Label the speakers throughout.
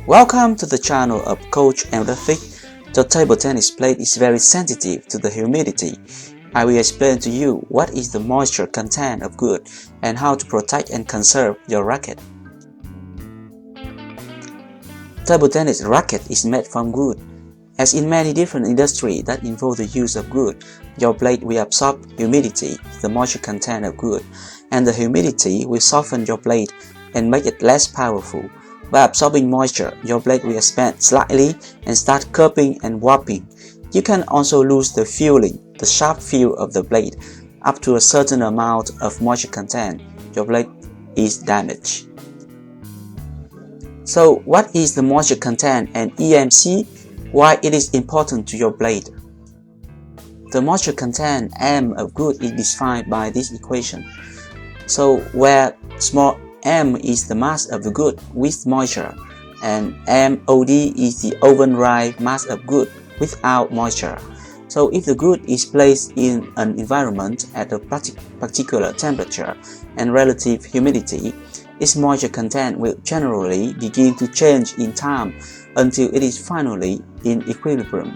Speaker 1: Welcome to the channel of Coach and Racket. The table tennis plate is very sensitive to the humidity. I will explain to you what is the moisture content of good and how to protect and conserve your racket. Table tennis racket is made from wood. As in many different industries that involve the use of wood, your blade will absorb humidity, the moisture content of wood, and the humidity will soften your blade and make it less powerful. By absorbing moisture, your blade will expand slightly and start curving and warping. You can also lose the feeling, the sharp feel of the blade. Up to a certain amount of moisture content, your blade is damaged. So what is the moisture content and EMC? Why it is important to your blade? The moisture content M of good is defined by this equation. So where small m is the mass of the good with moisture, and MOD is the overall mass of good without moisture. So if the good is placed in an environment at a particular temperature and relative humidity, its moisture content will generally begin to change in time until it is finally in equilibrium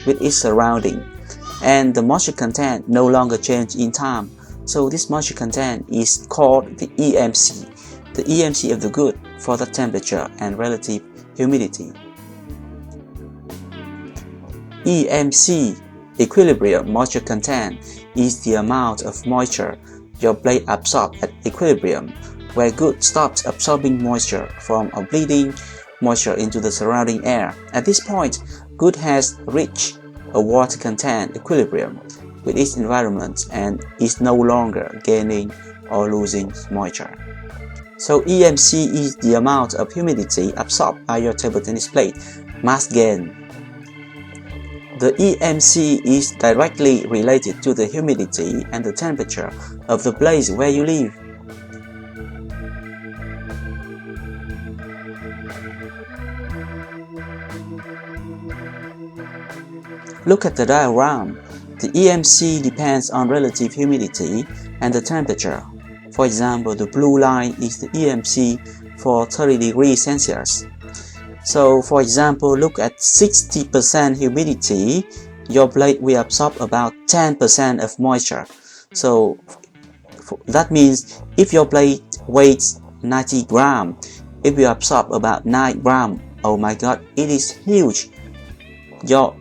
Speaker 1: with its surrounding, and the moisture content no longer changes in time. So this moisture content is called the EMC. The EMC of the good for the temperature and relative humidity. EMC, equilibrium moisture content, is the amount of moisture your blade absorbs at equilibrium, where good stops absorbing moisture from or bleeding moisture into the surrounding air. At this point, good has reached a water content equilibrium with its environment and is no longer gaining or losing moisture. So EMC is the amount of humidity absorbed by your table tennis plate, mass gain. The EMC is directly related to the humidity and the temperature of the place where you live. Look at the diagram. The EMC depends on relative humidity and the temperature. For example, the blue line is the EMC for 30 degrees Celsius. So for example, look at 60% humidity, your blade will absorb about 10% of moisture. So that means if your blade weighs 90 grams, it will absorb about 9 grams. Oh my god, it is huge. Your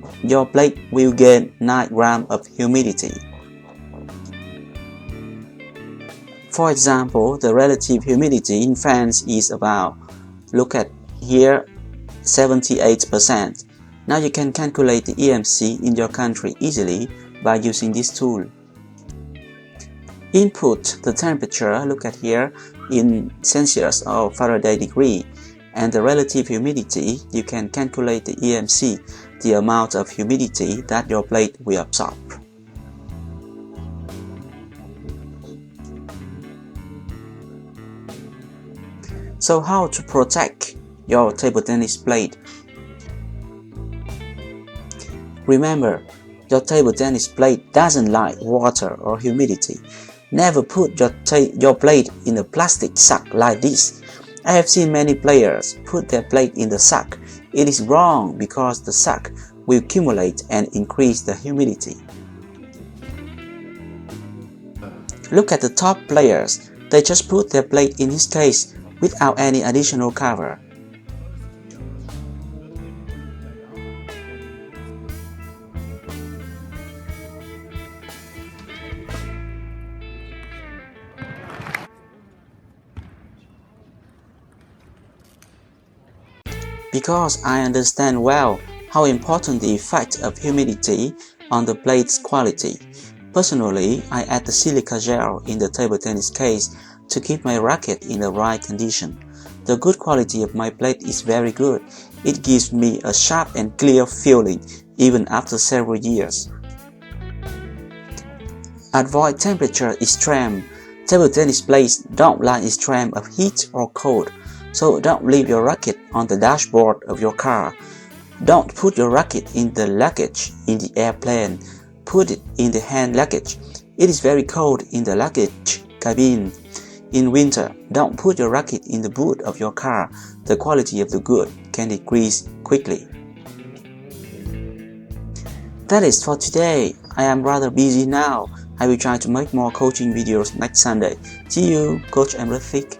Speaker 1: blade will gain 9 grams of humidity. For example, the relative humidity in France is about, look at here, 78%. Now you can calculate the EMC in your country easily by using this tool. Input the temperature, look at here, in Celsius or Faraday degree, and the relative humidity, you can calculate the EMC, the amount of humidity that your blade will absorb. So how to protect your table tennis blade? Remember, your table tennis blade doesn't like water or humidity. Never put your blade in a plastic sack like this. I have seen many players put their blade in the sack. It is wrong because the sack will accumulate and increase the humidity. Look at the top players. They just put their blade in this case without any additional cover. Because I understand well how important the effect of humidity on the blade's quality. Personally, I add the silica gel in the table tennis case to keep my racket in the right condition. The good quality of my blade is very good. It gives me a sharp and clear feeling even after several years. Avoid temperature extreme. Table tennis blades don't like extreme of heat or cold, so don't leave your racket on the dashboard of your car. Don't put your racket in the luggage in the airplane. Put it in the hand luggage. It is very cold in the luggage cabin. In winter, don't put your racket in the boot of your car. The quality of the good can decrease quickly. That is for today. I am rather busy now. I will try to make more coaching videos next Sunday. See you, Coach Emrafik.